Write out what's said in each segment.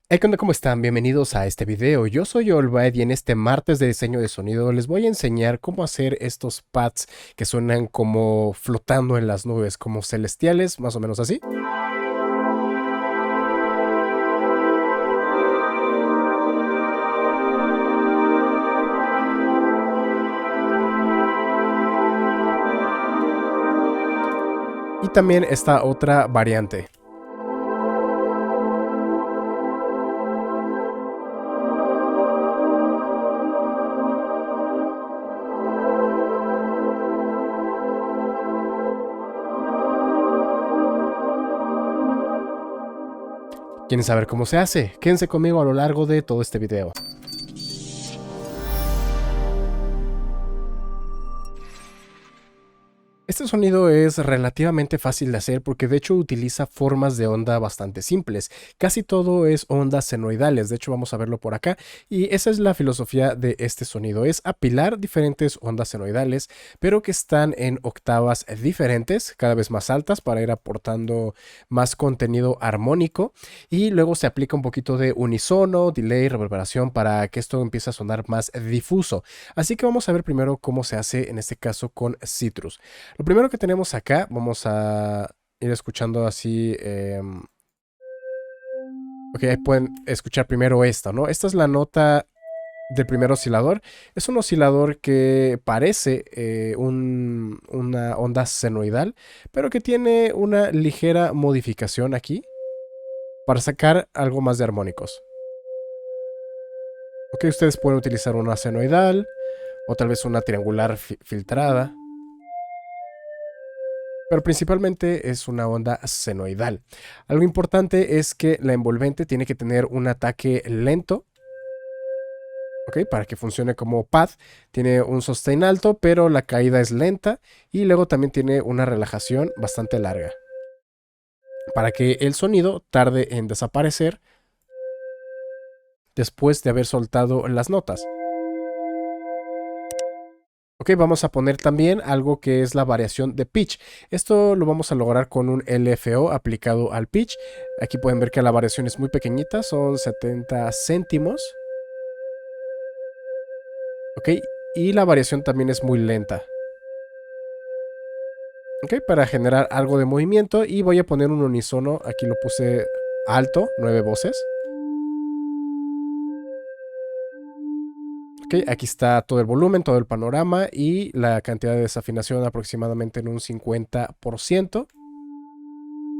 Hey, ¿qué onda? ¿Cómo están? Bienvenidos a este video. Yo soy Olvaed y en este martes de diseño de sonido les voy a enseñar cómo hacer estos pads que suenan como flotando en las nubes, como celestiales, más o menos así. Y también esta otra variante. ¿Quieren saber cómo se hace? Quédense conmigo a lo largo de todo este video. Este sonido es relativamente fácil de hacer porque de hecho utiliza formas de onda bastante simples. Casi todo es ondas senoidales, de hecho vamos a verlo por acá. Y esa es la filosofía de este sonido, es apilar diferentes ondas senoidales, pero que están en octavas diferentes, cada vez más altas para ir aportando más contenido armónico. Y luego se aplica un poquito de unisono, delay, reverberación para que esto empiece a sonar más difuso. Así que vamos a ver primero cómo se hace en este caso con Citrus. Lo primero que tenemos acá, vamos a ir escuchando así. Ok, ahí pueden escuchar primero esta, ¿no? Esta es la nota del primer oscilador. Es un oscilador que parece una onda senoidal, pero que tiene una ligera modificación aquí para sacar algo más de armónicos. Ok, ustedes pueden utilizar una senoidal o tal vez una triangular filtrada. Pero principalmente es una onda senoidal. Algo importante es que la envolvente tiene que tener un ataque lento, ¿ok? Para que funcione como pad. Tiene un sustain alto, pero la caída es lenta y luego también tiene una relajación bastante larga. Para que el sonido tarde en desaparecer después de haber soltado las notas. Ok, vamos a poner también algo que es la variación de pitch. Esto lo vamos a lograr con un LFO aplicado al pitch. Aquí pueden ver que la variación es muy pequeñita, son 70 céntimos. Ok, y la variación también es muy lenta. Ok, para generar algo de movimiento y voy a poner un unisono, aquí lo puse alto, 9 voces. Ok, aquí está todo el volumen, todo el panorama y la cantidad de desafinación aproximadamente en un 50%.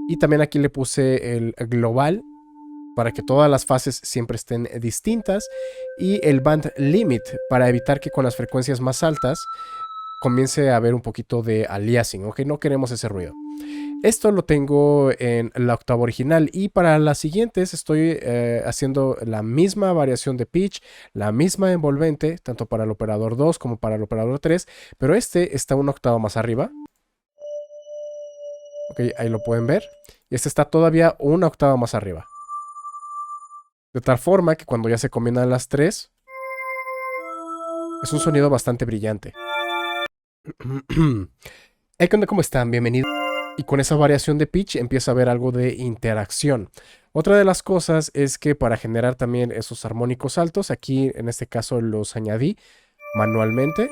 Y también aquí le puse el global para que todas las fases siempre estén distintas y el band limit para evitar que con las frecuencias más altas comience a haber un poquito de aliasing, ¿ok? No queremos ese ruido. Esto lo tengo en la octava original y para las siguientes estoy haciendo la misma variación de pitch, la misma envolvente, tanto para el operador 2 como para el operador 3, pero este está una octava más arriba. Ok, ahí lo pueden ver. Y este está todavía una octava más arriba. De tal forma que cuando ya se combinan las tres, es un sonido bastante brillante. Hey, ¿qué onda? ¿Cómo están? Bienvenidos. Y con esa variación de pitch empieza a haber algo de interacción. Otra de las cosas es que para generar también esos armónicos altos, aquí en este caso los añadí manualmente.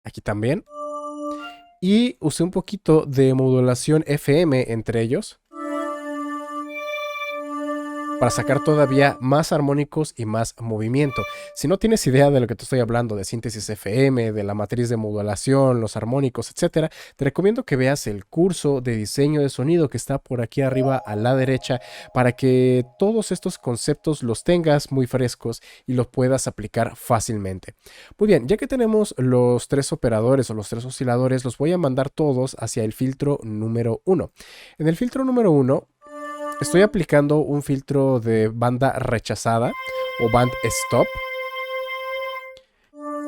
Aquí también. Y usé un poquito de modulación FM entre ellos, para sacar todavía más armónicos y más movimiento. Si no tienes idea de lo que te estoy hablando, de síntesis FM, de la matriz de modulación, los armónicos, etcétera, te recomiendo que veas el curso de diseño de sonido que está por aquí arriba a la derecha para que todos estos conceptos los tengas muy frescos y los puedas aplicar fácilmente. Muy bien, ya que tenemos los tres operadores o los tres osciladores, los voy a mandar todos hacia el filtro número 1. En el filtro número 1 estoy aplicando un filtro de banda rechazada o band stop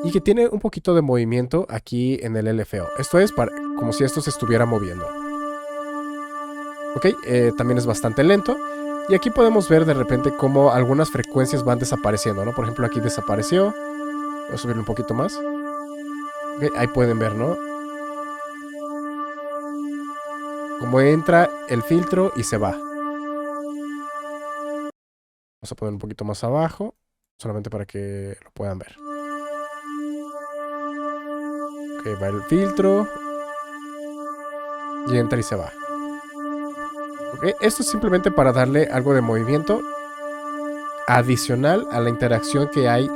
y que tiene un poquito de movimiento aquí en el LFO. Esto es como si esto se estuviera moviendo. Ok, también es bastante lento. Y aquí podemos ver de repente cómo algunas frecuencias van desapareciendo, ¿no? Por ejemplo, aquí desapareció. Voy a subirle un poquito más. Ok, ahí pueden ver, ¿no? Cómo entra el filtro y se va. Vamos a poner un poquito más abajo, solamente para que lo puedan ver. Ok, va el filtro. Y entra y se va. Ok, esto es simplemente para darle algo de movimiento adicional a la interacción que hay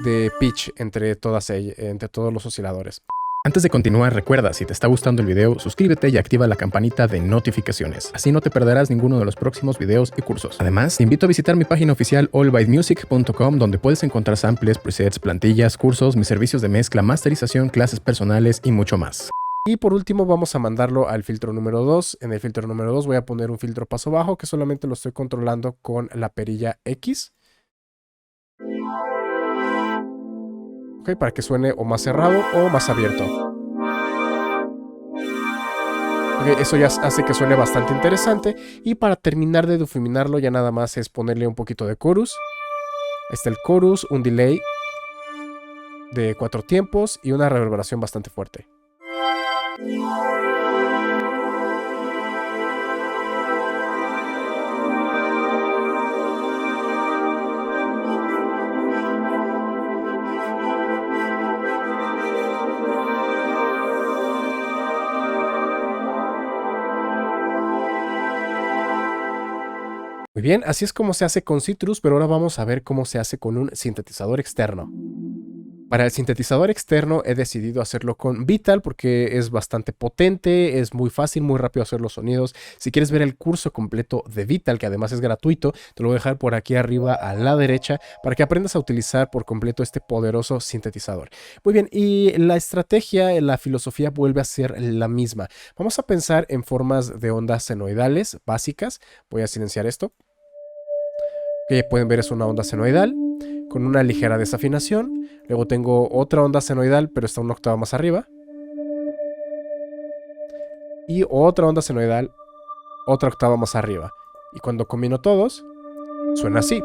de pitch entre todos los osciladores. Antes de continuar, recuerda, si te está gustando el video, suscríbete y activa la campanita de notificaciones. Así no te perderás ninguno de los próximos videos y cursos. Además, te invito a visitar mi página oficial allbymusic.com, donde puedes encontrar samples, presets, plantillas, cursos, mis servicios de mezcla, masterización, clases personales y mucho más. Y por último vamos a mandarlo al filtro número 2. En el filtro número 2 voy a poner un filtro paso bajo que solamente lo estoy controlando con la perilla X. Ok, para que suene o más cerrado o más abierto. Ok, eso ya hace que suene bastante interesante. Y para terminar de difuminarlo ya nada más es ponerle un poquito de chorus. Ahí está el chorus, un delay de 4 tiempos y una reverberación bastante fuerte. Muy bien, así es como se hace con Sytrus, pero ahora vamos a ver cómo se hace con un sintetizador externo. Para el sintetizador externo he decidido hacerlo con Vital porque es bastante potente, es muy fácil, muy rápido hacer los sonidos. Si quieres ver el curso completo de Vital, que además es gratuito, te lo voy a dejar por aquí arriba a la derecha para que aprendas a utilizar por completo este poderoso sintetizador. Muy bien, y la estrategia, la filosofía vuelve a ser la misma. Vamos a pensar en formas de ondas senoidales básicas. Voy a silenciar esto. Que pueden ver es una onda senoidal con una ligera desafinación. Luego tengo otra onda senoidal, pero está una octava más arriba. Y otra onda senoidal, otra octava más arriba. Y cuando combino todos, suena así.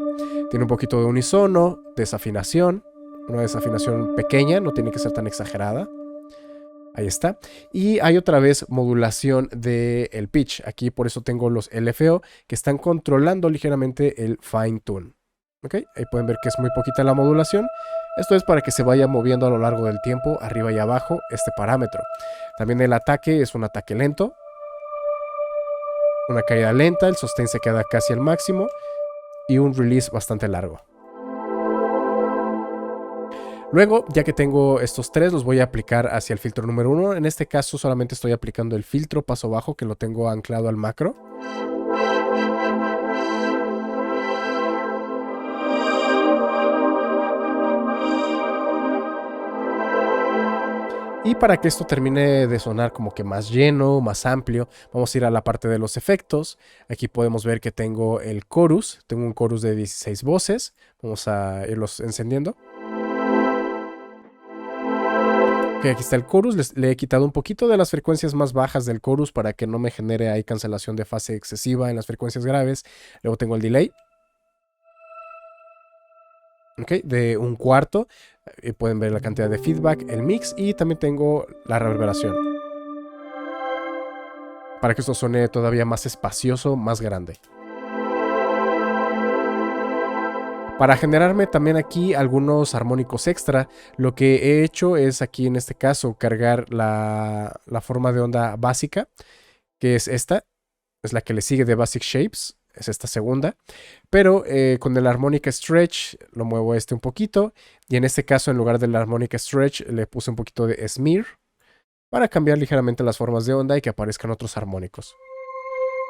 Tiene un poquito de unisono, desafinación. Una desafinación pequeña, no tiene que ser tan exagerada. Ahí está. Y hay otra vez modulación del pitch. Aquí por eso tengo los LFO que están controlando ligeramente el fine tune. ¿Ok? Ahí pueden ver que es muy poquita la modulación. Esto es para que se vaya moviendo a lo largo del tiempo, arriba y abajo, este parámetro. También el ataque es un ataque lento. Una caída lenta, el sostén se queda casi al máximo. Y un release bastante largo. Luego, ya que tengo estos tres, los voy a aplicar hacia el filtro número 1. En este caso solamente estoy aplicando el filtro paso bajo que lo tengo anclado al macro. Y para que esto termine de sonar como que más lleno, más amplio, vamos a ir a la parte de los efectos. Aquí podemos ver que tengo el chorus. Tengo un chorus de 16 voces. Vamos a irlos encendiendo. Ok, aquí está el chorus. Le he quitado un poquito de las frecuencias más bajas del chorus para que no me genere ahí cancelación de fase excesiva en las frecuencias graves. Luego tengo el delay. Ok, de un cuarto. Pueden ver la cantidad de feedback, el mix y también tengo la reverberación. Para que esto suene todavía más espacioso, más grande. Para generarme también aquí algunos armónicos extra, lo que he hecho es aquí en este caso cargar la forma de onda básica, que es esta, es la que le sigue de Basic Shapes, es esta segunda, pero con el Harmonic Stretch lo muevo un poquito, y en este caso en lugar del Harmonic Stretch le puse un poquito de Smear, para cambiar ligeramente las formas de onda y que aparezcan otros armónicos.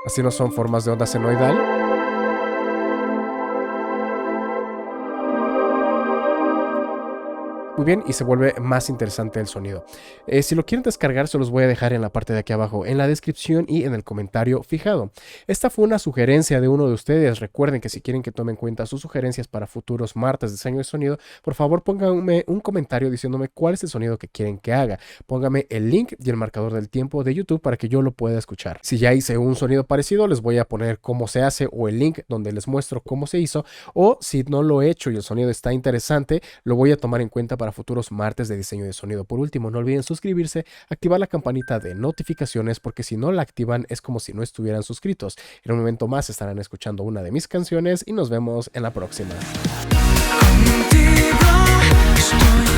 Así no son formas de onda senoidal. Muy bien, y se vuelve más interesante el sonido. Si lo quieren descargar, se los voy a dejar en la parte de aquí abajo, en la descripción y en el comentario fijado. Esta fue una sugerencia de uno de ustedes. Recuerden que si quieren que tome en cuenta sus sugerencias para futuros martes de diseño de sonido, por favor pónganme un comentario diciéndome cuál es el sonido que quieren que haga. Pónganme el link y el marcador del tiempo de YouTube para que yo lo pueda escuchar. Si ya hice un sonido parecido, les voy a poner cómo se hace o el link donde les muestro cómo se hizo. O si no lo he hecho y el sonido está interesante, lo voy a tomar en cuenta para para futuros martes de diseño de sonido. Por último, no olviden suscribirse, activar la campanita de notificaciones, porque si no la activan es como si no estuvieran suscritos. En un momento más estarán escuchando una de mis canciones y nos vemos en la próxima. Contigo estoy